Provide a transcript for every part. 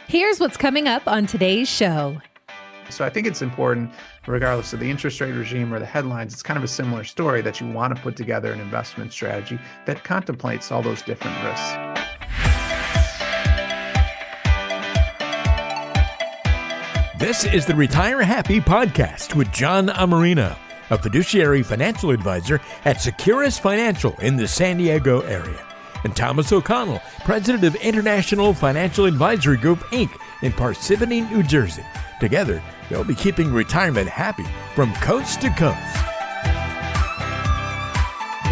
Here's what's coming up on today's show. So I think it's important, regardless of the interest rate regime or the headlines, it's kind of a similar story that you want to put together an investment strategy that contemplates all those different risks. This is the Retire Happy podcast with John Amarino, a fiduciary financial advisor at Securus Financial in the San Diego area, and Thomas O'Connell, president of International Financial Advisory Group, Inc. in Parsippany, New Jersey. Together, they'll be keeping retirement happy from coast to coast.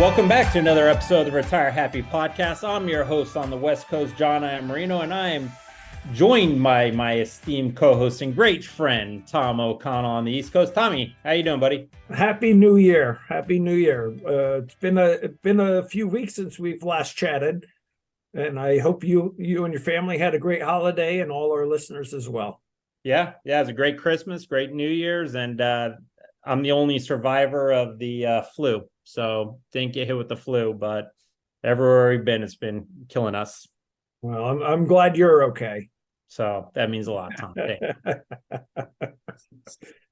Welcome back to another episode of the Retire Happy podcast. I'm your host on the West Coast, John Amarino, and I am joined by my esteemed co-host and great friend, Tom O'Connell on the East Coast. Tommy, how you doing, buddy? Happy New Year. Happy New Year. It's been a few weeks since we've last chatted, and I hope you and your family had a great holiday, and all our listeners as well. Yeah, it was a great Christmas, great New Year's, and I'm the only survivor of the flu, so didn't get hit with the flu, but everywhere we've been, it's been killing us. Well, I'm glad you're okay. So that means a lot, Tom.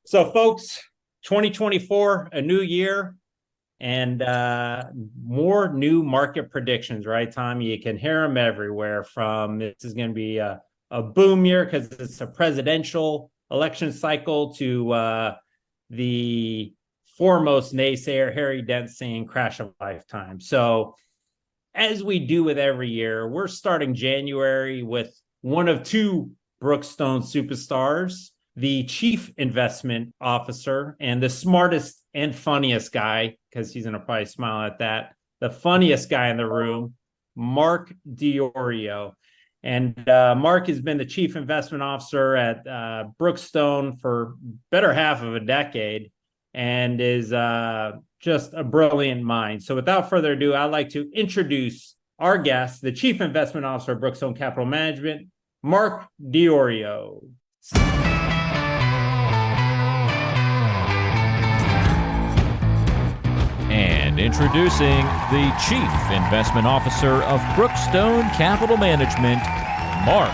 So, folks, 2024, a new year, and more new market predictions, right, Tom? You can hear them everywhere from this is going to be a boom year because it's a presidential election cycle to the foremost naysayer, Harry Dent, saying crash of a lifetime. So as we do with every year, we're starting January with one of two Brookstone superstars, the chief investment officer and the smartest and funniest guy, because he's going to probably smile at that, the funniest guy in the room, Mark DiOrio. And Mark has been the chief investment officer at Brookstone for better half of a decade and is just a brilliant mind. So without further ado, I'd like to introduce our guest, the chief investment officer of Brookstone Capital Management, Mark DiOrio. And introducing the Chief Investment Officer of Brookstone Capital Management, Mark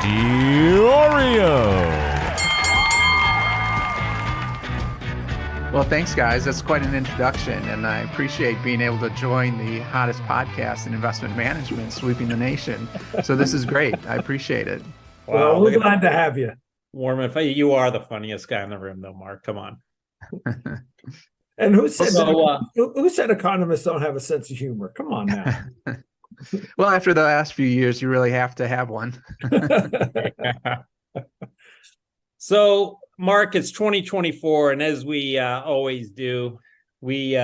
DiOrio. Well, thanks, guys. That's quite an introduction, and I appreciate being able to join the hottest podcast in investment management, sweeping the nation. So this is great. I appreciate it. Well, we're glad to have you. Warm and funny. You are the funniest guy in the room, though, Mark. Come on. And who said economists don't have a sense of humor? Come on now. Well, after the last few years, you really have to have one. So, Mark, it's 2024, and as we always do, we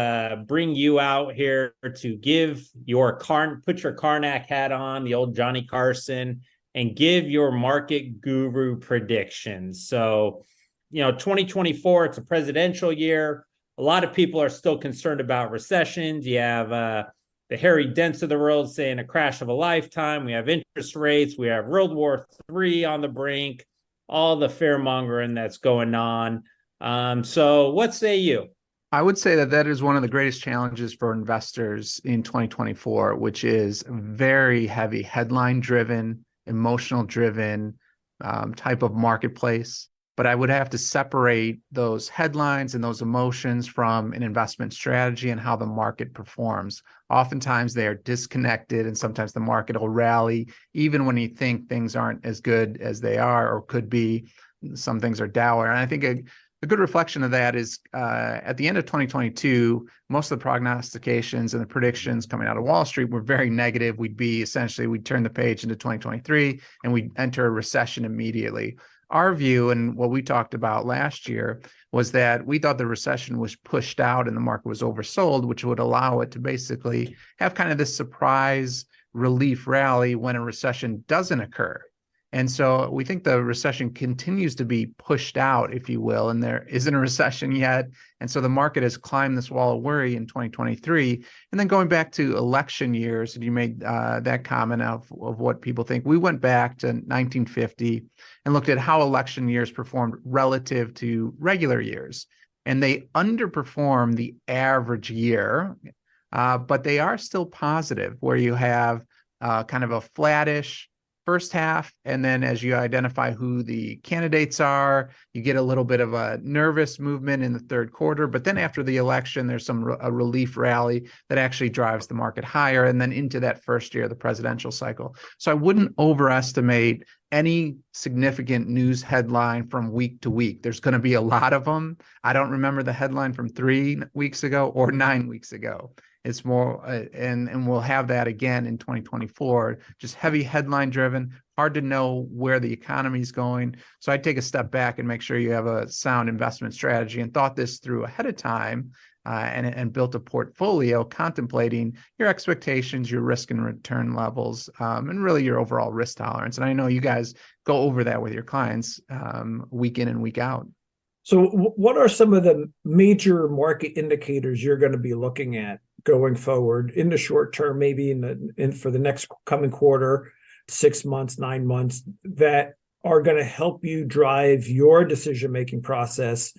bring you out here to give your put your Karnak hat on, the old Johnny Carson, and give your market guru predictions. So, 2024, it's a presidential year. A lot of people are still concerned about recessions. You have the Harry Dents of the world saying a crash of a lifetime. We have interest rates. We have World War III on the brink. All the fear-mongering that's going on. So what say you? I would say that is one of the greatest challenges for investors in 2024, which is very heavy headline-driven, emotional-driven type of marketplace. But I would have to separate those headlines and those emotions from an investment strategy and how the market performs. Oftentimes they are disconnected, and sometimes the market will rally even when you think things aren't as good as they are or could be. Some things are dour. And I think a good reflection of that is at the end of 2022, most of the prognostications and the predictions coming out of Wall Street were very negative. We'd turn the page into 2023 and we'd enter a recession immediately. Our view, and what we talked about last year, was that we thought the recession was pushed out and the market was oversold, which would allow it to basically have kind of this surprise relief rally when a recession doesn't occur. And so we think the recession continues to be pushed out, if you will, and there isn't a recession yet. And so the market has climbed this wall of worry in 2023. And then going back to election years, and you made that comment of what people think, we went back to 1950 and looked at how election years performed relative to regular years. And they underperform the average year, but they are still positive, where you have kind of a flattish first half. And then as you identify who the candidates are, you get a little bit of a nervous movement in the third quarter. But then after the election, there's a relief rally that actually drives the market higher, and then into that first year of the presidential cycle. So I wouldn't overestimate any significant news headline from week to week. There's going to be a lot of them. I don't remember the headline from 3 weeks ago or 9 weeks ago. It's more, and we'll have that again in 2024, just heavy headline driven, hard to know where the economy is going. So I'd take a step back and make sure you have a sound investment strategy and thought this through ahead of time, and built a portfolio contemplating your expectations, your risk and return levels, and really your overall risk tolerance. And I know you guys go over that with your clients week in and week out. So what are some of the major market indicators you're going to be looking at going forward in the short term, maybe for the next coming quarter, 6 months, 9 months, that are going to help you drive your decision-making process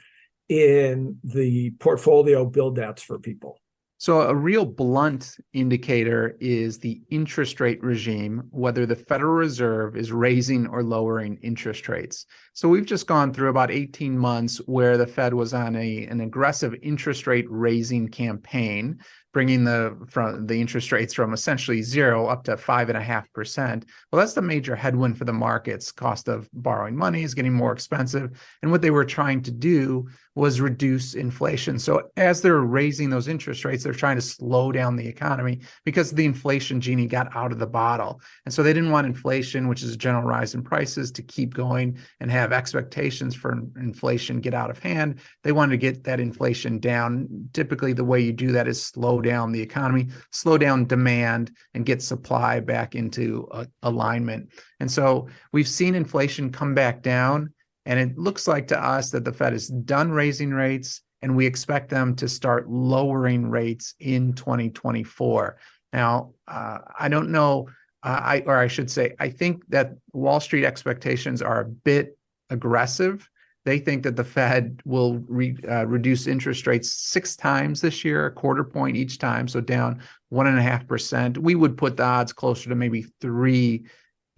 in the portfolio build-outs for people? So a real blunt indicator is the interest rate regime, whether the Federal Reserve is raising or lowering interest rates. So we've just gone through about 18 months where the Fed was on an aggressive interest rate raising campaign, bringing the interest rates from essentially 0 up to 5.5%. Well, that's the major headwind for the markets. Cost of borrowing money is getting more expensive. And what they were trying to do was reduce inflation. So as they're raising those interest rates, they're trying to slow down the economy because the inflation genie got out of the bottle. And so they didn't want inflation, which is a general rise in prices, to keep going and have expectations for inflation get out of hand. They wanted to get that inflation down. Typically, the way you do that is slow down the economy, slow down demand, and get supply back into alignment. And so we've seen inflation come back down. And it looks like to us that the Fed is done raising rates, and we expect them to start lowering rates in 2024. Now, I don't know, I should say, I think that Wall Street expectations are a bit aggressive. They think that the Fed will reduce interest rates 6 times this year, a quarter point each time, so down 1.5%. We would put the odds closer to maybe 3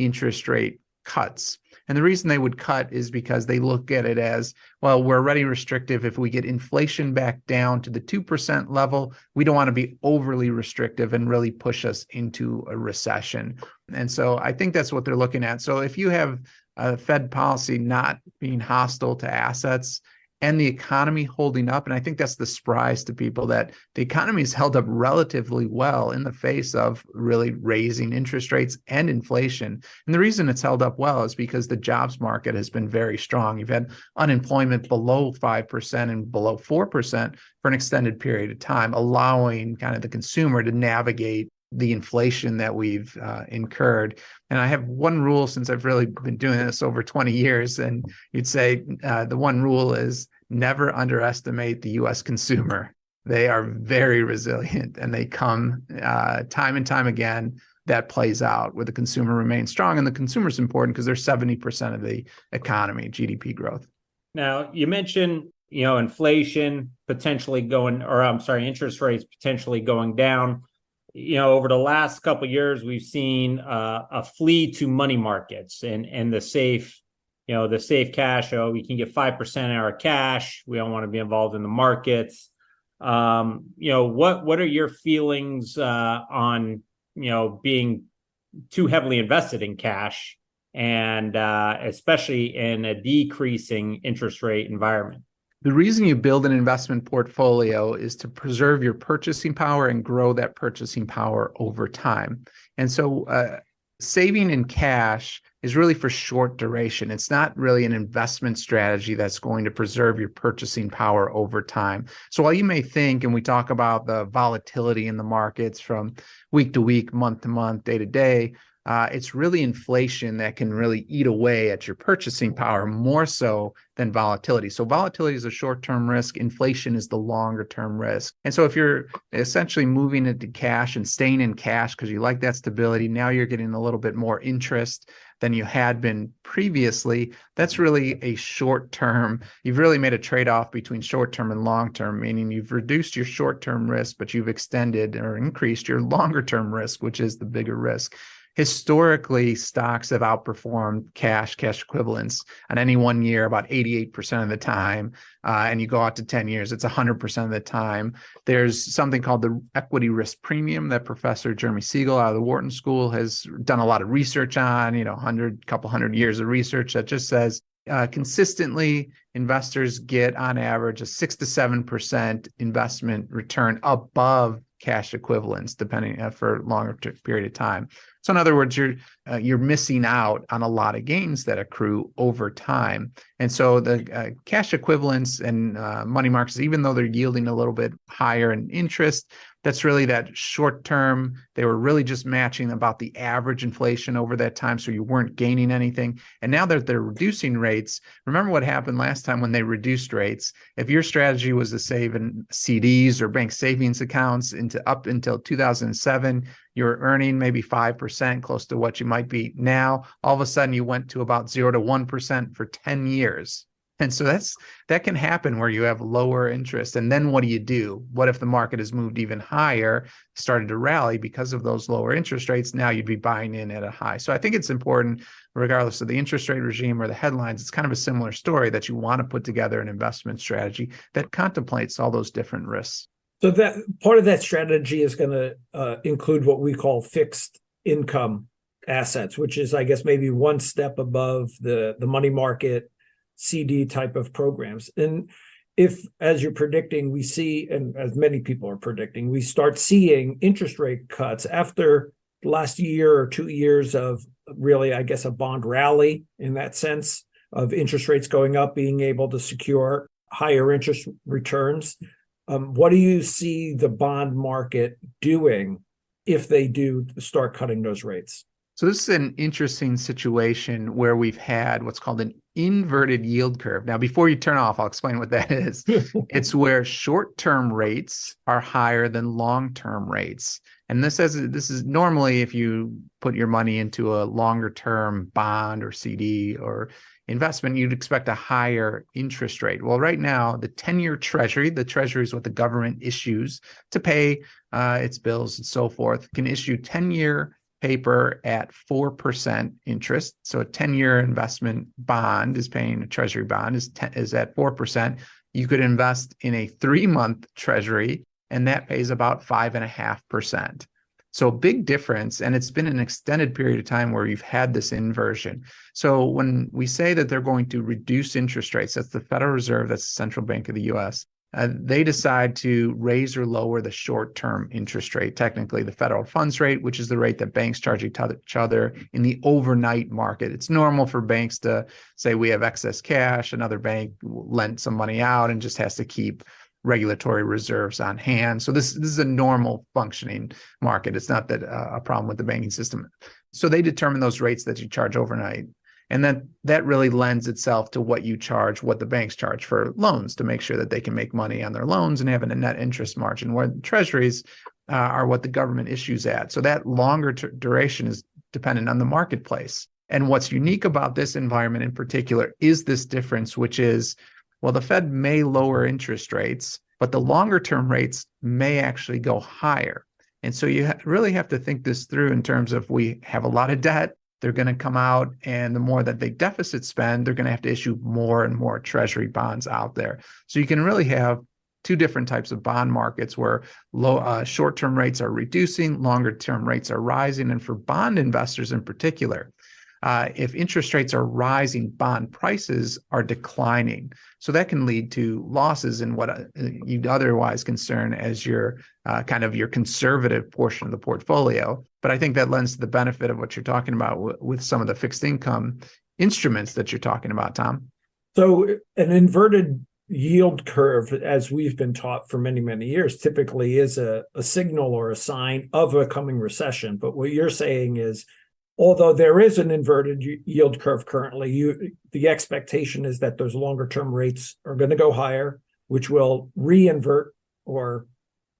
interest rate cuts. And the reason they would cut is because they look at it as, well, we're already restrictive. If we get inflation back down to the 2% level, we don't want to be overly restrictive and really push us into a recession. And so I think that's what they're looking at. So if you have a Fed policy not being hostile to assets and the economy holding up, and I think that's the surprise to people, that the economy has held up relatively well in the face of really raising interest rates and inflation. And the reason it's held up well is because the jobs market has been very strong. You've had unemployment below 5% and below 4% for an extended period of time, allowing kind of the consumer to navigate the inflation that we've incurred. And I have one rule, since I've really been doing this over 20 years, and you'd say the one rule is never underestimate the U.S. consumer. They are very resilient, and they come time and time again. That plays out where the consumer remains strong, and the consumer is important because they're 70% of the economy, GDP growth. Now, you mentioned, inflation potentially interest rates potentially going down. Over the last couple of years, we've seen a flee to money markets and the safe cash. Oh, we can get 5% in our cash. We don't want to be involved in the markets. What are your feelings on being too heavily invested in cash, and especially in a decreasing interest rate environment? The reason you build an investment portfolio is to preserve your purchasing power and grow that purchasing power over time. And so saving in cash is really for short duration. It's not really an investment strategy that's going to preserve your purchasing power over time. So while you may think, and we talk about the volatility in the markets from week to week, month to month, day to day, it's really inflation that can really eat away at your purchasing power more so than volatility. So volatility is a short-term risk. Inflation is the longer-term risk. And so if you're essentially moving into cash and staying in cash because you like that stability, now you're getting a little bit more interest than you had been previously. That's really a short-term. You've really made a trade-off between short-term and long-term, meaning you've reduced your short-term risk, but you've extended or increased your longer-term risk, which is the bigger risk. historically, stocks have outperformed cash equivalents on any one year about 88% of the time. And you go out to 10 years, it's 100% of the time. There's something called the equity risk premium that Professor Jeremy Siegel out of the Wharton School has done a lot of research on, couple hundred years of research that just says consistently investors get on average a 6 to 7% investment return above cash equivalents, depending for a longer period of time. So in other words, you're missing out on a lot of gains that accrue over time. And so the cash equivalents and money markets, even though they're yielding a little bit higher in interest, that's really that short term. They were really just matching about the average inflation over that time, so you weren't gaining anything. And now that they're reducing rates, remember what happened last time when they reduced rates. If your strategy was to save in CDs or bank savings accounts up until 2007, you're earning maybe 5%, close to what you might be now. All of a sudden, you went to about 0 to 1% for 10 years. And so that can happen where you have lower interest. And then what do? What if the market has moved even higher, started to rally because of those lower interest rates? Now you'd be buying in at a high. So I think it's important, regardless of the interest rate regime or the headlines, it's kind of a similar story that you want to put together an investment strategy that contemplates all those different risks. So that part of that strategy is going to include what we call fixed income assets, which is, I guess, maybe one step above the money market CD type of programs. And if, as you're predicting, we see, and as many people are predicting, we start seeing interest rate cuts after last year or 2 years of really, I guess, a bond rally in that sense of interest rates going up, being able to secure higher interest returns. What do you see the bond market doing if they do start cutting those rates? So this is an interesting situation where we've had what's called an inverted yield curve. Now, before you turn off, I'll explain what that is. It's where short-term rates are higher than long-term rates. And this is normally if you put your money into a longer-term bond or CD or investment, you'd expect a higher interest rate. Well, right now, the 10-year treasury, the treasury is what the government issues to pay its bills and so forth, can issue 10-year paper at 4% interest. So a 10-year investment bond is paying, a treasury bond is at 4%. You could invest in a 3-month treasury, and that pays about 5.5%. So a big difference, and it's been an extended period of time where you've had this inversion. So when we say that they're going to reduce interest rates, that's the Federal Reserve, that's the central bank of the U.S., they decide to raise or lower the short-term interest rate, technically the federal funds rate, which is the rate that banks charge each other in the overnight market. It's normal for banks to say we have excess cash, another bank lent some money out and just has to keep regulatory reserves on hand. So this is a normal functioning market. It's not that a problem with the banking system. So they determine those rates that you charge overnight. And then that really lends itself to what you charge, what the banks charge for loans to make sure that they can make money on their loans and have a net interest margin, where the treasuries are what the government issues at. So that longer duration is dependent on the marketplace. And what's unique about this environment in particular is this difference, which is, well, the Fed may lower interest rates, but the longer term rates may actually go higher. And so you really have to think this through in terms of, we have a lot of debt. They're going to come out, and the more that they deficit spend, they're going to have to issue more and more treasury bonds out there. So you can really have two different types of bond markets where short-term rates are reducing, longer-term rates are rising. And for bond investors in particular, if interest rates are rising, bond prices are declining. So that can lead to losses in what you'd otherwise concern as your kind of your conservative portion of the portfolio. But I think that lends to the benefit of what you're talking about with some of the fixed income instruments that you're talking about, Tom. So an inverted yield curve, as we've been taught for many, many years, typically is a signal or a sign of a coming recession. But what you're saying is, although there is an inverted yield curve currently, the expectation is that those longer term rates are going to go higher, which will reinvert, or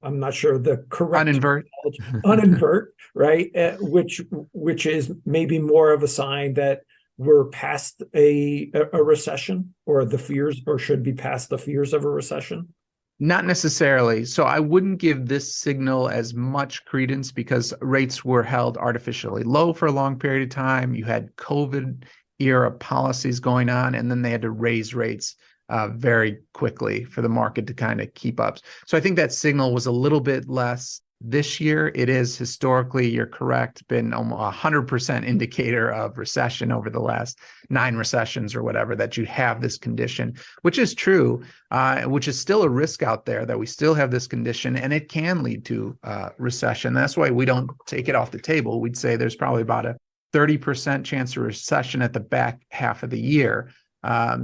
I'm not sure the correct uninvert, right? Which is maybe more of a sign that we're past a recession, or the fears, or should be past the fears of a recession. Not necessarily. So I wouldn't give this signal as much credence because rates were held artificially low for a long period of time. You had COVID era policies going on, and then they had to raise rates very quickly for the market to kind of keep up. So I think that signal was a little bit less this year. It is historically, you're correct, been almost 100% indicator of recession over the last 9 recessions or whatever, that you have this condition, which is true, which is still a risk out there that we still have this condition and it can lead to recession. That's why we don't take it off the table. We'd say there's probably about a 30% chance of recession at the back half of the year.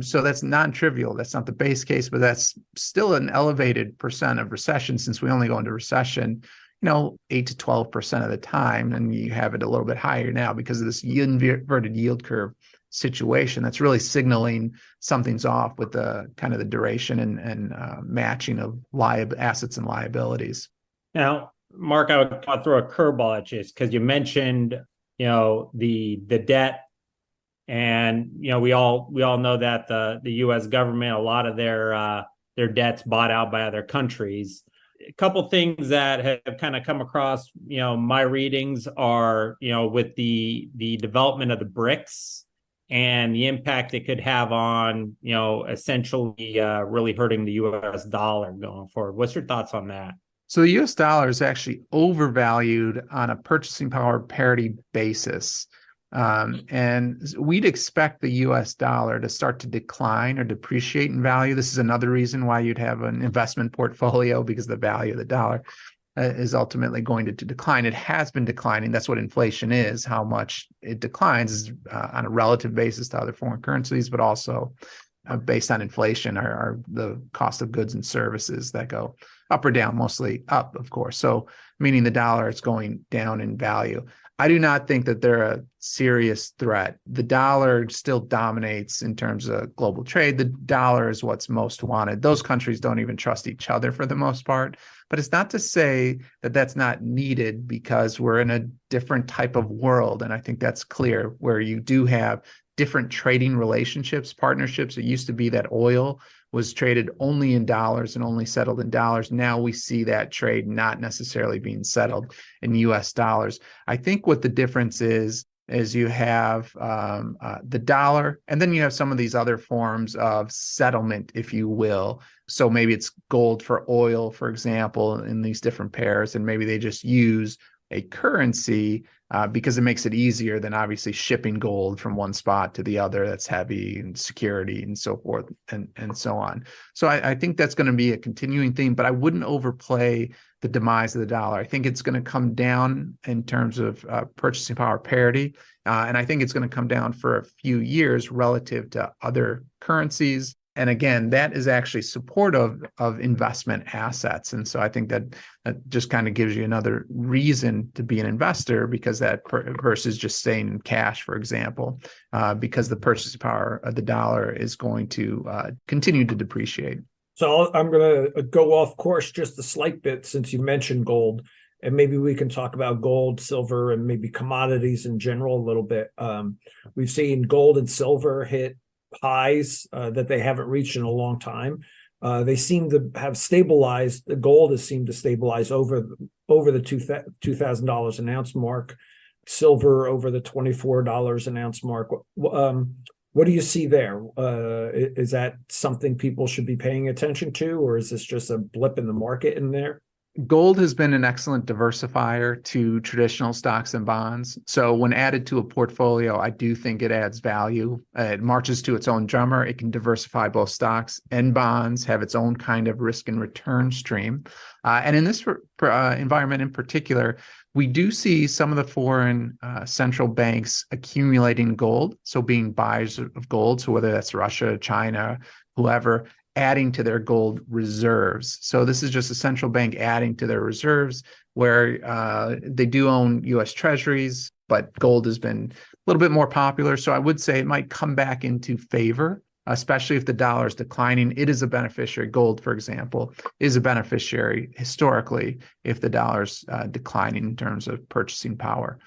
So that's non-trivial. That's not the base case, but that's still an elevated percent of recession, since we only go into recession 8 to 12% of the time, and you have it a little bit higher now because of this inverted yield curve situation. That's really signaling something's off with the kind of the duration and matching of assets and liabilities. Now, Mark, I'll throw a curveball at you because you mentioned the debt, and we all know that the U.S. government, a lot of their debt's bought out by other countries. A couple things that have kind of come across, my readings are, with the development of the BRICS and the impact it could have on, essentially really hurting the U.S. dollar going forward. What's your thoughts on that? So the U.S. dollar is actually overvalued on a purchasing power parity basis. And we'd expect the U.S. dollar to start to decline or depreciate in value. This is another reason why you'd have an investment portfolio, because the value of the dollar is ultimately going to decline. It has been declining. That's what inflation is. How much it declines is on a relative basis to other foreign currencies, but also based on inflation are the cost of goods and services that go up or down, mostly up, of course. So meaning the dollar is going down in value. I do not think that they're a serious threat. The dollar still dominates in terms of global trade. The dollar is what's most wanted. Those countries don't even trust each other for the most part. But it's not to say that that's not needed, because we're in a different type of world. And I think that's clear, where you do have different trading relationships, partnerships. It used to be that oil was traded only in dollars and only settled in dollars. Now we see that trade not necessarily being settled in US dollars. I think what the difference is you have the dollar, and then you have some of these other forms of settlement, if you will. So maybe it's gold for oil, for example, in these different pairs, and maybe they just use a currency because it makes it easier than obviously shipping gold from one spot to the other. That's heavy and security and so forth and so on. So I think that's going to be a continuing theme, but I wouldn't overplay the demise of the dollar. I think it's going to come down in terms of purchasing power parity. And I think it's going to come down for a few years relative to other currencies. And again, that is actually supportive of investment assets. And so I think that just kind of gives you another reason to be an investor, because that versus just staying in cash, for example, because the purchasing power of the dollar is going to continue to depreciate. So I'm going to go off course just a slight bit, since you mentioned gold, and maybe we can talk about gold, silver, and maybe commodities in general a little bit. We've seen gold and silver hit highs that they haven't reached in a long time. They seem to have stabilized. The gold has seemed to stabilize over the $2,000 an ounce mark. Silver over the $24 an ounce mark. What do you see there? Is that something people should be paying attention to, or is this just a blip in the market in there? Gold has been an excellent diversifier to traditional stocks and bonds. So when added to a portfolio, I do think it adds value. It marches to its own drummer. It can diversify both stocks and bonds, have its own kind of risk and return stream. And in this environment in particular, we do see some of the foreign central banks accumulating gold, so being buyers of gold. So whether that's Russia, China, whoever, adding to their gold reserves. So this is just a central bank adding to their reserves, where they do own U.S. treasuries, but gold has been a little bit more popular. So I would say it might come back into favor, especially if the dollar is declining. It is a beneficiary. Gold, for example, is a beneficiary historically if the dollar's declining in terms of purchasing power.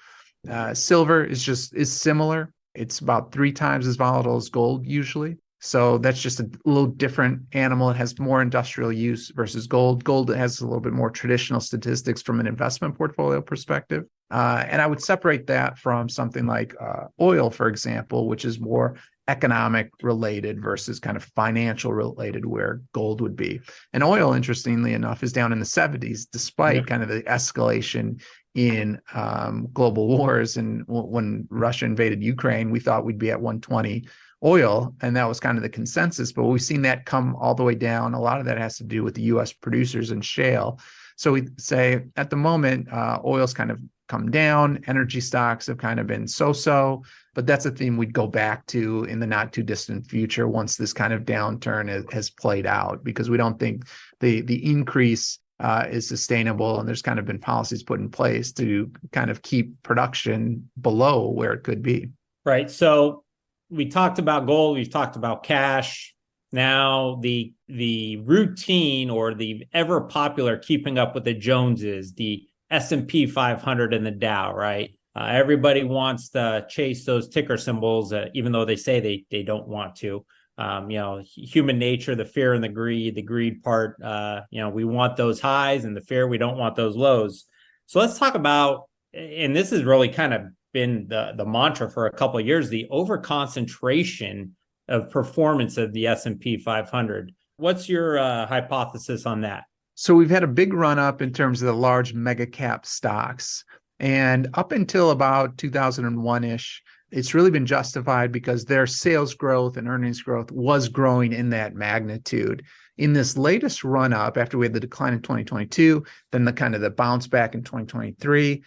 Silver is similar. It's about 3 times as volatile as gold usually. So that's just a little different animal. It has more industrial use versus gold. Gold has a little bit more traditional statistics from an investment portfolio perspective. And I would separate that from something like oil, for example, which is more economic related versus kind of financial related, where gold would be. And oil, interestingly enough, is down in the 70s, despite kind of the escalation in global wars. And when Russia invaded Ukraine, we thought we'd be at 120 oil, and that was kind of the consensus. But we've seen that come all the way down. A lot of that has to do with the U.S. producers and shale. So we say at the moment, oil's kind of come down. Energy stocks have kind of been so-so, but that's a theme we'd go back to in the not too distant future once this kind of downturn has played out, because we don't think the increase is sustainable, and there's kind of been policies put in place to kind of keep production below where it could be. Right. So we talked about gold, we've talked about cash. Now the routine, or the ever popular keeping up with the Joneses, the S&P 500 and the Dow, right? Everybody wants to chase those ticker symbols, even though they say they don't want to. Human nature, the fear and the greed part, we want those highs, and the fear, we don't want those lows. So let's talk about, and this has really kind of been the mantra for a couple of years, the overconcentration of performance of the S&P 500. What's your hypothesis on that? So we've had a big run up in terms of the large mega cap stocks. And up until about 2001-ish, it's really been justified because their sales growth and earnings growth was growing in that magnitude. In this latest run up, after we had the decline in 2022, then the bounce back in 2023,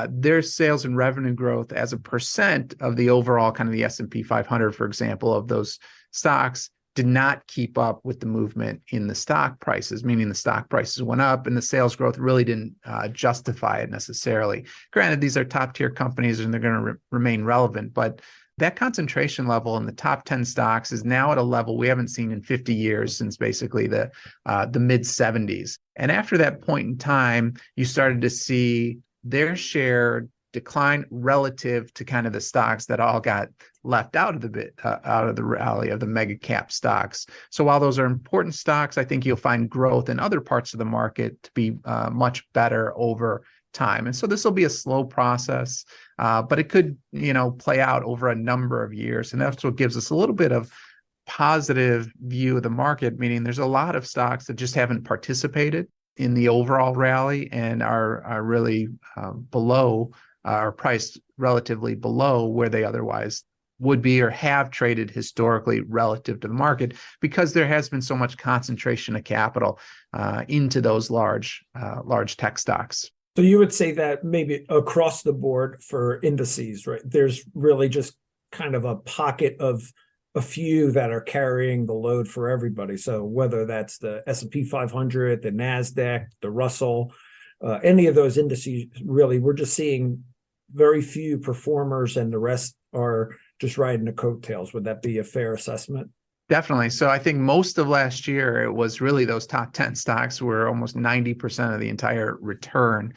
their sales and revenue growth as a percent of the overall kind of the S&P 500, for example, of those stocks, did not keep up with the movement in the stock prices, meaning the stock prices went up and the sales growth really didn't justify it necessarily. Granted, these are top tier companies and they're going to remain relevant, but that concentration level in the top 10 stocks is now at a level we haven't seen in 50 years, since basically the mid 70s. And after that point in time, you started to see their share decline relative to kind of the stocks that all got left out of the rally of the mega cap stocks. So while those are important stocks, I think you'll find growth in other parts of the market to be much better over time. And so this will be a slow process, but it could, play out over a number of years. And that's what gives us a little bit of positive view of the market, meaning there's a lot of stocks that just haven't participated in the overall rally and are really below, are priced relatively below where they otherwise would be or have traded historically relative to the market, because there has been so much concentration of capital into those large tech stocks. So you would say that maybe across the board for indices, right? There's really just kind of a pocket of a few that are carrying the load for everybody. So whether that's the S&P 500, the NASDAQ, the Russell, any of those indices, really, we're just seeing very few performers and the rest are just riding the coattails. Would that be a fair assessment? Definitely. So I think most of last year, it was really those top 10 stocks were almost 90% of the entire return.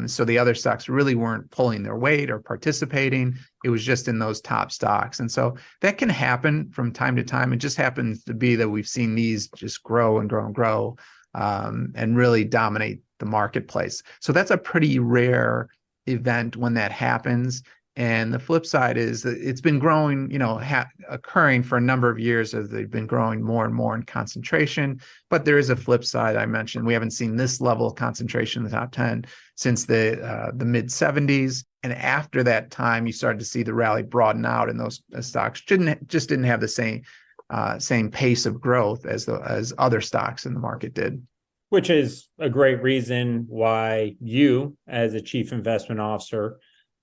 So the other stocks really weren't pulling their weight or participating. It was just in those top stocks. And so that can happen from time to time. It just happens to be that we've seen these just grow and grow and grow and really dominate the marketplace. So that's a pretty rare event when that happens. And the flip side is that it's been growing, occurring for a number of years as they've been growing more and more in concentration. But there is a flip side. I mentioned we haven't seen this level of concentration in the top 10 since the mid 70s. And after that time, you started to see the rally broaden out, and those stocks just didn't have the same pace of growth as other stocks in the market did. Which is a great reason why you, as a chief investment officer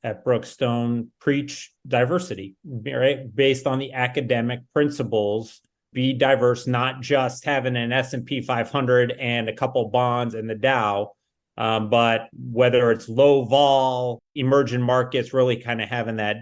at Brookstone, preach diversity, right? Based on the academic principles, be diverse, not just having an S&P 500 and a couple bonds in the Dow, but whether it's low vol, emerging markets, really kind of having that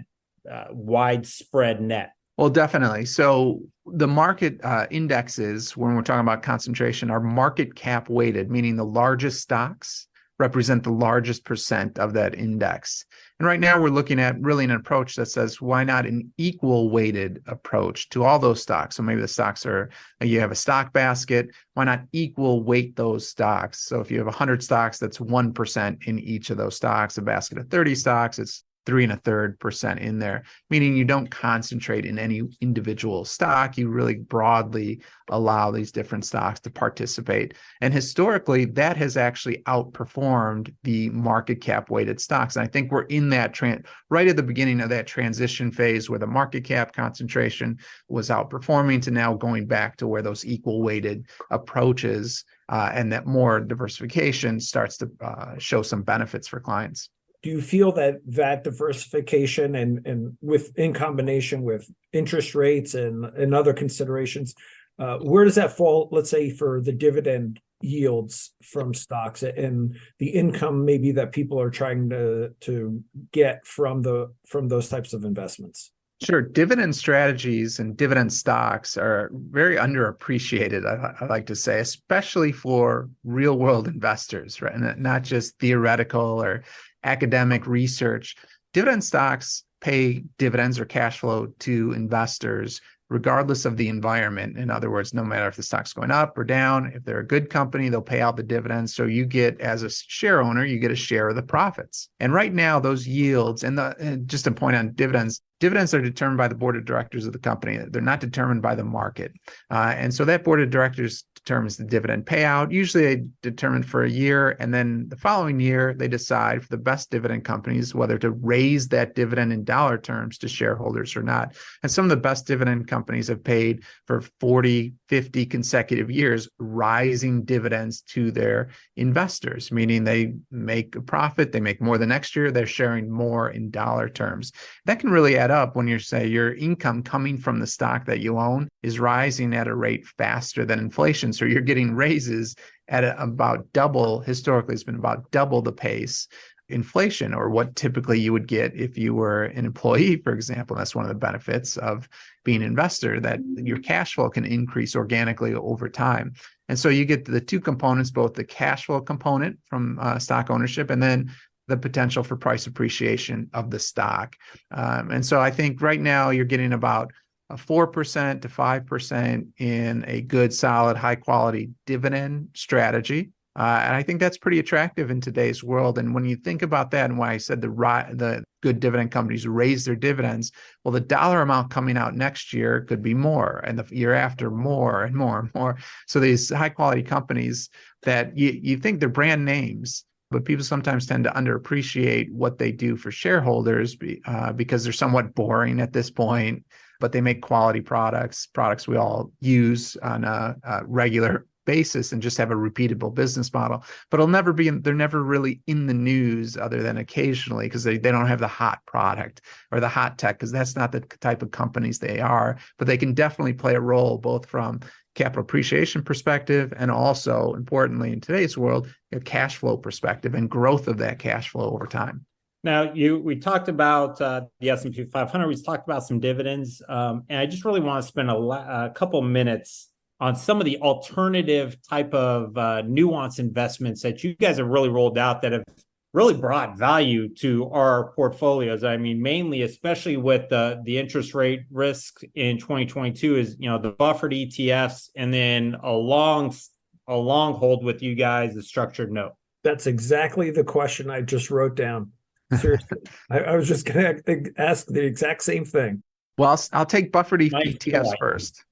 widespread net. Well, definitely. So the market indexes, when we're talking about concentration, are market cap weighted, meaning the largest stocks represent the largest percent of that index. And right now we're looking at really an approach that says, why not an equal weighted approach to all those stocks? So maybe the stocks are, you have a stock basket, why not equal weight those stocks? So if you have 100 stocks, that's 1% in each of those stocks. A basket of 30 stocks, it's 3.33% in there, meaning you don't concentrate in any individual stock. You really broadly allow these different stocks to participate. And historically, that has actually outperformed the market cap weighted stocks. And I think we're in that right at the beginning of that transition phase where the market cap concentration was outperforming to now going back to where those equal weighted approaches and that more diversification starts to show some benefits for clients. Do you feel that diversification and in combination with interest rates and other considerations, where does that fall, let's say, for the dividend yields from stocks and the income maybe that people are trying to get from those types of investments? Sure. Dividend strategies and dividend stocks are very underappreciated, I like to say, especially for real world investors, right? And not just theoretical or academic research. Dividend stocks pay dividends or cash flow to investors regardless of the environment. In other words, no matter if the stock's going up or down, if they're a good company, they'll pay out the dividends. So you get, as a share owner, you get a share of the profits. And right now, those yields, and just a point on dividends are determined by the board of directors of the company. They're not determined by the market. And so that board of directors determines the dividend payout. Usually they determine for a year, and then the following year, they decide for the best dividend companies whether to raise that dividend in dollar terms to shareholders or not. And some of the best dividend companies have paid for 40, 50 consecutive years, rising dividends to their investors, meaning they make a profit, they make more the next year, they're sharing more in dollar terms. That can really add up when you say your income coming from the stock that you own is rising at a rate faster than inflation. So you're getting raises at about double, historically it's been about double the pace inflation, or what typically you would get if you were an employee, for example. That's one of the benefits of being an investor, that your cash flow can increase organically over time. And so you get the two components, both the cash flow component from stock ownership and then the potential for price appreciation of the stock. And so I think right now you're getting about a 4% to 5% in a good, solid, high quality dividend strategy. And I think that's pretty attractive in today's world. And when you think about that and why I said the good dividend companies raise their dividends, well, the dollar amount coming out next year could be more, and the year after more and more and more. So these high quality companies that you think they're brand names, but people sometimes tend to underappreciate what they do for shareholders because they're somewhat boring at this point, but they make quality products we all use on a regular basis and just have a repeatable business model. But they're never really in the news other than occasionally because they don't have the hot product or the hot tech, because that's not the type of companies they are. But they can definitely play a role both from capital appreciation perspective and also, importantly, in today's world, a cash flow perspective and growth of that cash flow over time. Now, we talked about the S&P 500. We talked about some dividends, and I just really want to spend a couple minutes on some of the alternative type of nuanced investments that you guys have really rolled out that have really brought value to our portfolios. I mean, mainly, especially with the interest rate risk in 2022 is, the buffered ETFs, and then a long hold with you guys, the structured note. That's exactly the question I just wrote down. Seriously, I was just going to ask the exact same thing. Well, I'll take buffered ETFs first.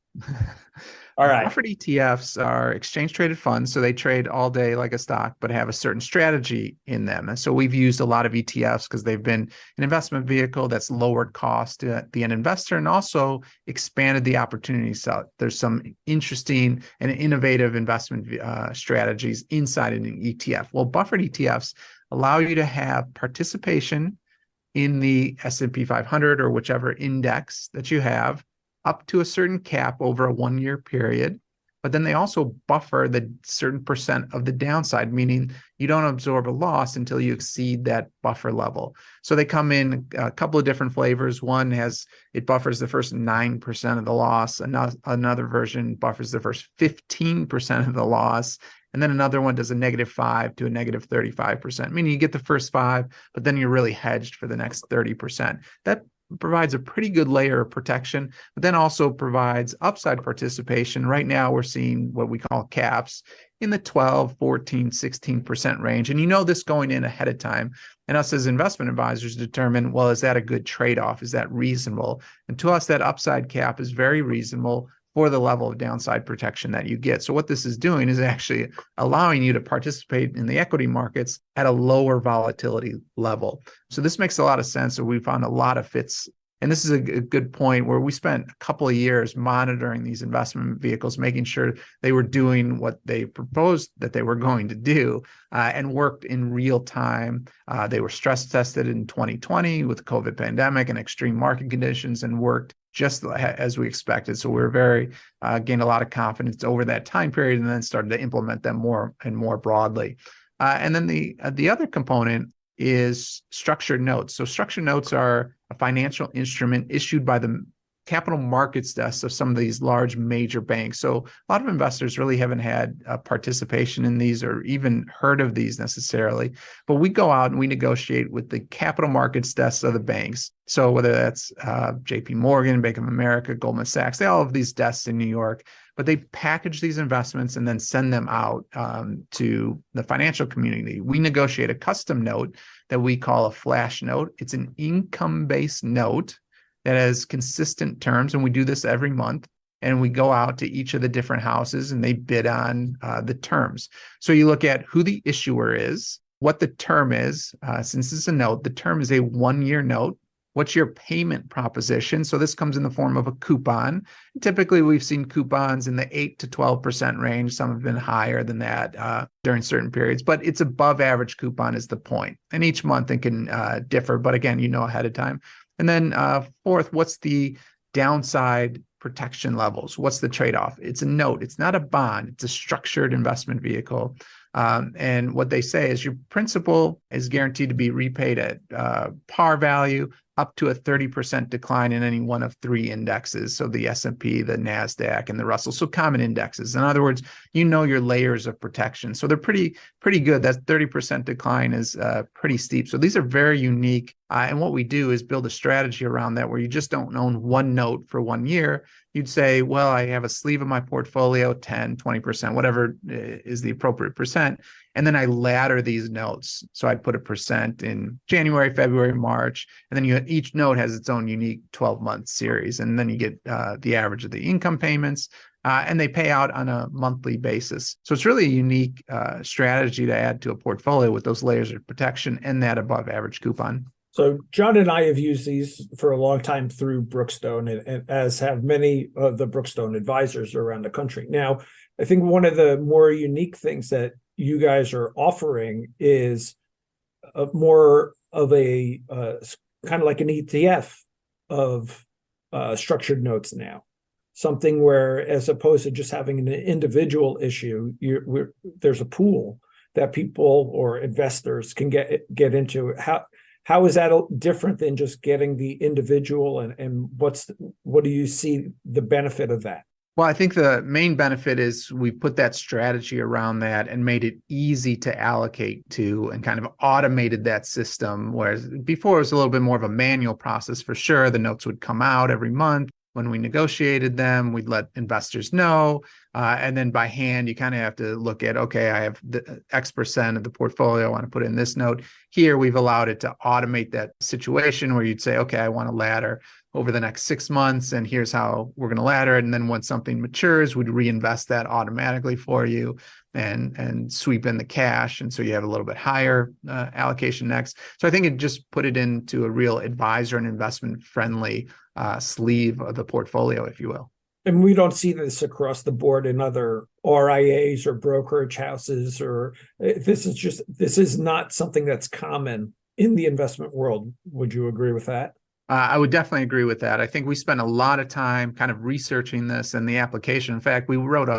All right. Buffered ETFs are exchange traded funds, so they trade all day like a stock, but have a certain strategy in them. And so we've used a lot of ETFs because they've been an investment vehicle that's lowered cost to the end investor and also expanded the opportunity set. There's some interesting and innovative investment strategies inside an ETF. Well, buffered ETFs allow you to have participation in the S&P 500 or whichever index that you have, up to a certain cap over a 1-year period. but then they also buffer the certain percent of the downside, meaning you don't absorb a loss until you exceed that buffer level. So they come in a couple of different flavors. One it buffers the first 9% of the loss. Another version buffers the first 15% of the loss. And then another one does a -5 to a -35%, meaning you get the first 5, but then you're really hedged for the next 30%. That provides a pretty good layer of protection, but then also provides upside participation. Right now, we're seeing what we call caps in the 12, 14, 16% range. And you know this going in ahead of time. And us as investment advisors determine, well, is that a good trade-off? Is that reasonable? And to us, that upside cap is very reasonable for the level of downside protection that you get. So what this is doing is actually allowing you to participate in the equity markets at a lower volatility level. So this makes a lot of sense. So we found a lot of fits. And this is a good point where we spent a couple of years monitoring these investment vehicles, making sure they were doing what they proposed that they were going to do, and worked in real time. They were stress tested in 2020 with the COVID pandemic and extreme market conditions, and worked just as we expected. So we were gained a lot of confidence over that time period, and then started to implement them more and more broadly. And then the other component is structured notes. So structured notes are a financial instrument issued by the capital markets desks of some of these large major banks. So a lot of investors really haven't had participation in these or even heard of these necessarily. But we go out and we negotiate with the capital markets desks of the banks. So whether that's JP Morgan, Bank of America, Goldman Sachs, they all have these desks in New York, but they package these investments and then send them out to the financial community. We negotiate a custom note that we call a flash note. It's an income-based note that has consistent terms, and we do this every month. And we go out to each of the different houses and they bid on the terms. So you look at who the issuer is, what the term is. Since it's a note, the term is a 1-year note. What's your payment proposition? So this comes in the form of a coupon. Typically, we've seen coupons in the 8 to 12% range. Some have been higher than that during certain periods, but it's above average coupon is the point. And each month it can differ, but again, you know ahead of time. And then fourth, what's the downside protection levels? What's the trade-off? It's a note. It's not a bond. It's a structured investment vehicle. And what they say is your principal is guaranteed to be repaid at par value up to a 30% decline in any one of 3 indexes. So the S&P, the NASDAQ, and the Russell. So common indexes. In other words, you know your layers of protection. So they're pretty good. That 30% decline is pretty steep. So these are very unique. And what we do is build a strategy around that where you just don't own one note for 1 year. You'd say, well, I have a sleeve of my portfolio, 10, 20%, whatever is the appropriate percent. And then I ladder these notes. So I'd put a percent in January, February, March, and then each note has its own unique 12-month series. And then you get the average of the income payments, and they pay out on a monthly basis. So it's really a unique strategy to add to a portfolio with those layers of protection and that above average coupon. So John and I have used these for a long time through Brookstone, and as have many of the Brookstone advisors around the country. Now, I think one of the more unique things that you guys are offering is more of a kind of like an ETF of structured notes now. Something where, as opposed to just having an individual issue, there's a pool that people or investors can get into. How is that different than just getting the individual, and what do you see the benefit of that? Well, I think the main benefit is we put that strategy around that and made it easy to allocate to and kind of automated that system, whereas before it was a little bit more of a manual process for sure. The notes would come out every month. When we negotiated them, we'd let investors know. And then by hand, you kind of have to look at, okay, I have the X percent of the portfolio I want to put in this note. Here, we've allowed it to automate that situation where you'd say, okay, I want to ladder over the next 6 months, and here's how we're going to ladder it. And then when something matures, we'd reinvest that automatically for you and sweep in the cash. And so you have a little bit higher allocation next. So I think it just put it into a real advisor and investment friendly sleeve of the portfolio, if you will. And we don't see this across the board in other RIAs or brokerage houses, or this is not something that's common in the investment world. Would you agree with that? I would definitely agree with that. I think we spent a lot of time kind of researching this and the application. In fact, we wrote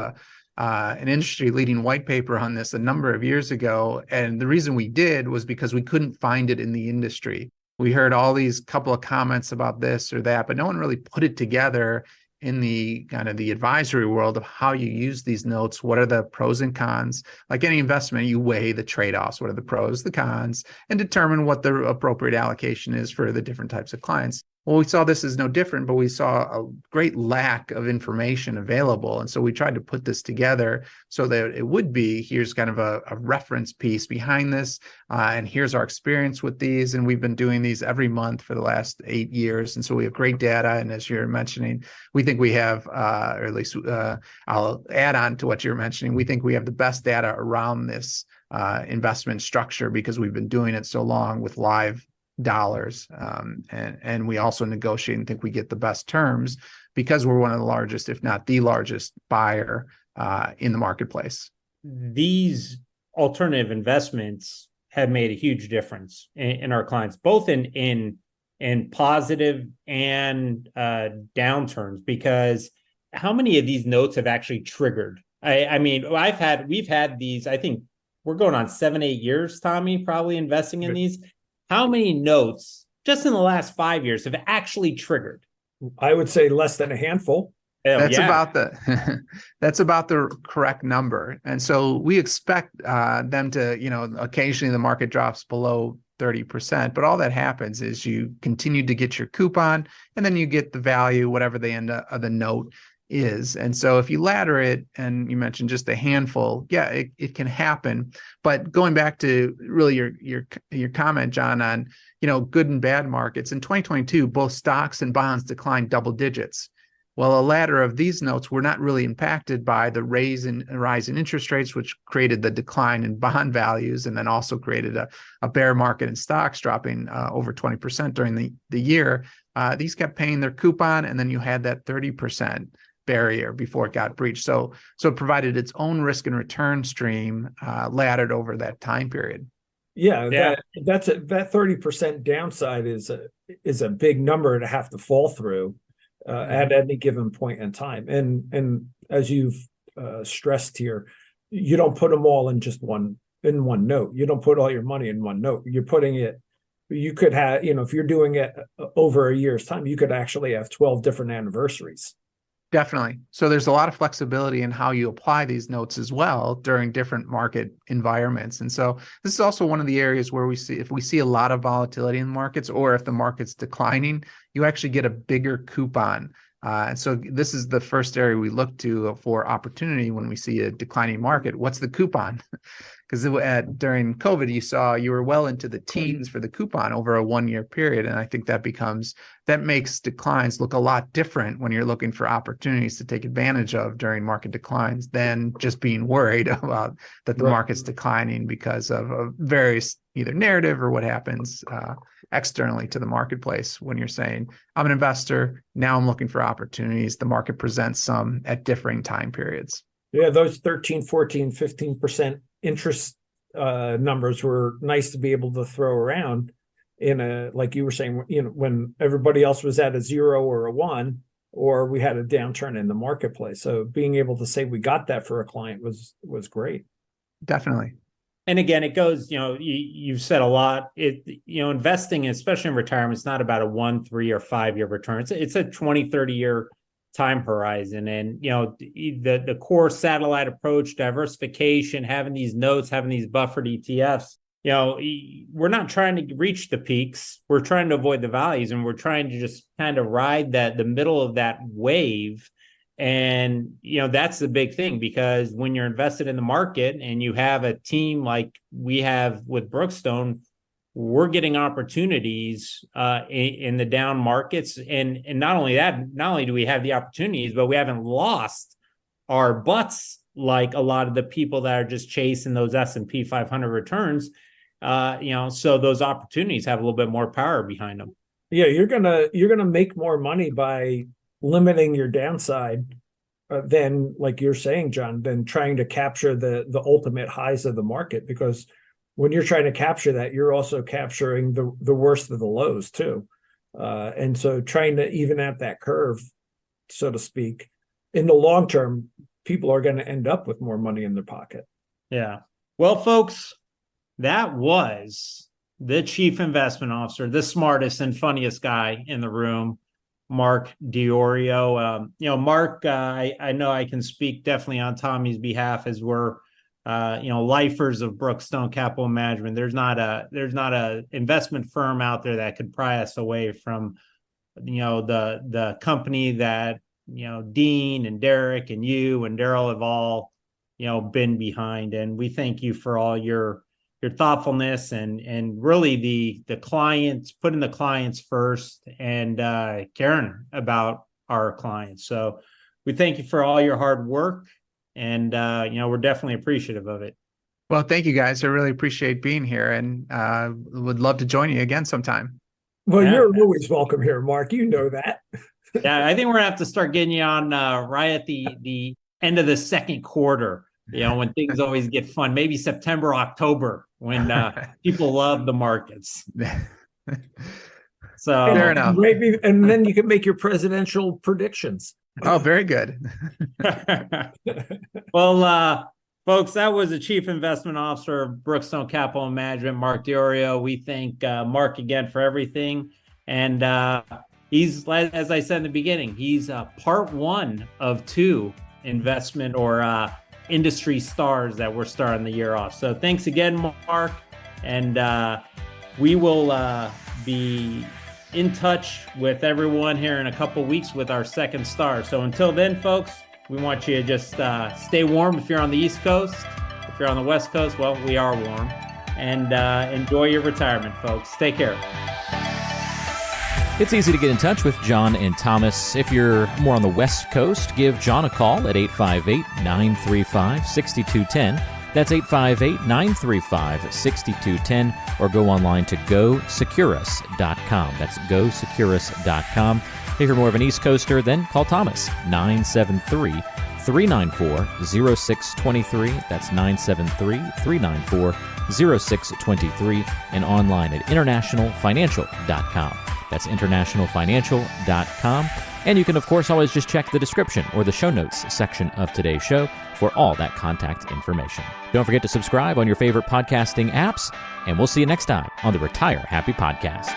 an industry-leading white paper on this a number of years ago, and the reason we did was because we couldn't find it in the industry. We heard all these couple of comments about this or that, but no one really put it together in the kind of the advisory world of how you use these notes. What are the pros and cons? Like any investment, you weigh the trade-offs. What are the pros, the cons, and determine what the appropriate allocation is for the different types of clients. Well, we saw this as no different, but we saw a great lack of information available. And so we tried to put this together so that it would be, here's kind of a reference piece behind this. And here's our experience with these. And we've been doing these every month for the last 8 years. And so we have great data. And as you're mentioning, we think we have, or at least I'll add on to what you're mentioning, we think we have the best data around this investment structure because we've been doing it so long with live dollars. And we also negotiate and think we get the best terms because we're one of the largest, if not the largest buyer in the marketplace. These alternative investments have made a huge difference in our clients, both in positive and downturns, because how many of these notes have actually triggered? I mean, we've had these, I think we're going on 7-8 years, Tommy, probably investing in these. How many notes just in the last 5 years have actually triggered? I would say less than a handful. That's about the correct number. And so we expect them to, occasionally the market drops below 30%, but all that happens is you continue to get your coupon and then you get the value, whatever the end of the note is. And so if you ladder it, and you mentioned just a handful, yeah, it can happen. But going back to really your comment, John, on, good and bad markets, in 2022, both stocks and bonds declined double digits. Well, a ladder of these notes were not really impacted by the rise in interest rates, which created the decline in bond values, and then also created a bear market in stocks dropping over 20% during the year. These kept paying their coupon, and then you had that 30% barrier before it got breached. So it provided its own risk and return stream laddered over that time period. Yeah. That 30% downside is a big number to have to fall through at any given point in time. And as you've stressed here, you don't put them all in just one note. You don't put all your money in one note. You're putting it. You could have, if you're doing it over a year's time, you could actually have 12 different anniversaries. Definitely. So there's a lot of flexibility in how you apply these notes as well during different market environments. And so this is also one of the areas where if we see a lot of volatility in markets, or if the market's declining, you actually get a bigger coupon. And so this is the first area we look to for opportunity when we see a declining market. What's the coupon? Because during COVID, you were well into the teens for the coupon over a 1-year period. And I think that makes declines look a lot different when you're looking for opportunities to take advantage of during market declines than just being worried about that the market's declining because of various either narrative or what happens externally to the marketplace. When you're saying, I'm an investor, now I'm looking for opportunities, the market presents some at differing time periods. Yeah, those 13, 14, 15% interest numbers were nice to be able to throw around like you were saying, when everybody else was at a 0 or a 1, or we had a downturn in the marketplace. So being able to say we got that for a client was great. Definitely. And again, it goes, you've said a lot. Investing, especially in retirement, it's not about a 1, 3, or 5 year return. It's a 20, 30 year time horizon. And, the core satellite approach, diversification, having these notes, having these buffered ETFs, we're not trying to reach the peaks. We're trying to avoid the valleys, and we're trying to just kind of ride the middle of that wave. And, that's the big thing, because when you're invested in the market and you have a team like we have with Brookstone, we're getting opportunities in the down markets. And not only do we have the opportunities, but we haven't lost our butts like a lot of the people that are just chasing those S&P 500 returns. So those opportunities have a little bit more power behind them. Yeah, you're gonna make more money by limiting your downside than, like you're saying, John, than trying to capture the ultimate highs of the market, because when you're trying to capture that, you're also capturing the worst of the lows too. And so trying to even out that curve, so to speak, in the long term, people are going to end up with more money in their pocket. Yeah. Well, folks, that was the chief investment officer, the smartest and funniest guy in the room, Mark DiOrio. Mark, I know I can speak definitely on Tommy's behalf, as we're lifers of Brookstone Capital Management. There's not a investment firm out there that could pry us away from the company that Dean and Derek and you and Daryl have all been behind. And we thank you for all your thoughtfulness and really the clients, putting the clients first and caring about our clients. So we thank you for all your hard work, and we're definitely appreciative of it. Well, thank you guys. I really appreciate being here, and would love to join you again sometime. Well, you're always welcome here, Mark. You know that. Yeah, I think we're gonna have to start getting you on right at the end of the second quarter. When things always get fun, maybe September, October, when people love the markets. So fair enough. Maybe, and then you can make your presidential predictions. Oh, very good. Well, folks, that was the Chief Investment Officer of Brookstone Capital Management, Mark DiOrio. We thank Mark again for everything. And he's, as I said in the beginning, he's part one of two investment or industry stars that we're starting the year off. So thanks again, Mark. And we will be in touch with everyone here in a couple weeks with our second star. So until then, folks, we want you to just stay warm if you're on the East Coast. If you're on the West Coast, well, we are warm. And enjoy your retirement, folks. Take care. It's easy to get in touch with John and Thomas. If you're more on the West Coast, give John a call at 858-935-6210. That's 858-935-6210, or go online to GoSecurus.com. That's GoSecurus.com. If you're more of an East Coaster, then call Thomas, 973-394-0623. That's 973-394-0623, and online at internationalfinancial.com. That's internationalfinancial.com. And you can, of course, always just check the description or the show notes section of today's show for all that contact information. Don't forget to subscribe on your favorite podcasting apps, and we'll see you next time on the Retire Happy Podcast.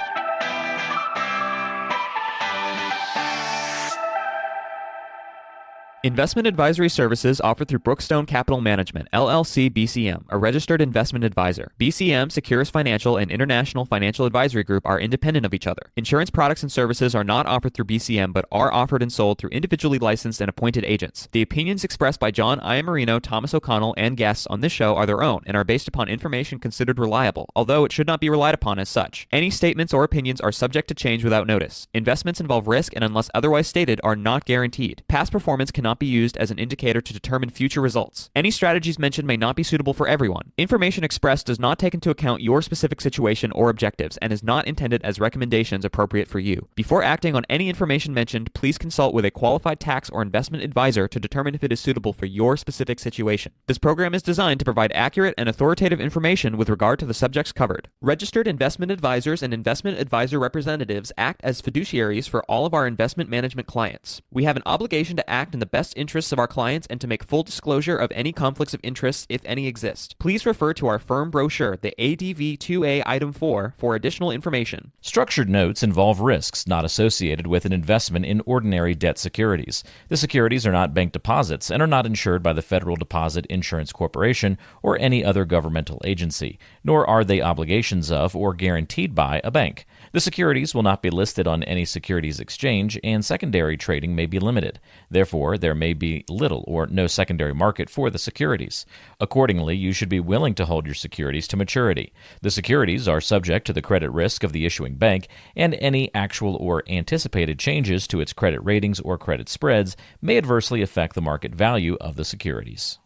Investment advisory services offered through Brookstone Capital Management, LLC BCM, a registered investment advisor. BCM, Securus Financial, and International Financial Advisory Group are independent of each other. Insurance products and services are not offered through BCM, but are offered and sold through individually licensed and appointed agents. The opinions expressed by John Iamarino, Thomas O'Connell, and guests on this show are their own and are based upon information considered reliable, although it should not be relied upon as such. Any statements or opinions are subject to change without notice. Investments involve risk and, unless otherwise stated, are not guaranteed. Past performance cannot be used as an indicator to determine future results. Any strategies mentioned may not be suitable for everyone. Information expressed does not take into account your specific situation or objectives and is not intended as recommendations appropriate for you. Before acting on any information mentioned, please consult with a qualified tax or investment advisor to determine if it is suitable for your specific situation. This program is designed to provide accurate and authoritative information with regard to the subjects covered. Registered investment advisors and investment advisor representatives act as fiduciaries for all of our investment management clients. We have an obligation to act in the best interests of our clients and to make full disclosure of any conflicts of interest, if any exist. Please refer to our firm brochure, the ADV 2A Item 4, for additional information. Structured notes involve risks not associated with an investment in ordinary debt securities. The securities are not bank deposits and are not insured by the Federal Deposit Insurance Corporation or any other governmental agency, nor are they obligations of or guaranteed by a bank. The securities will not be listed on any securities exchange, and secondary trading may be limited. Therefore, there may be little or no secondary market for the securities. Accordingly, you should be willing to hold your securities to maturity. The securities are subject to the credit risk of the issuing bank, and any actual or anticipated changes to its credit ratings or credit spreads may adversely affect the market value of the securities.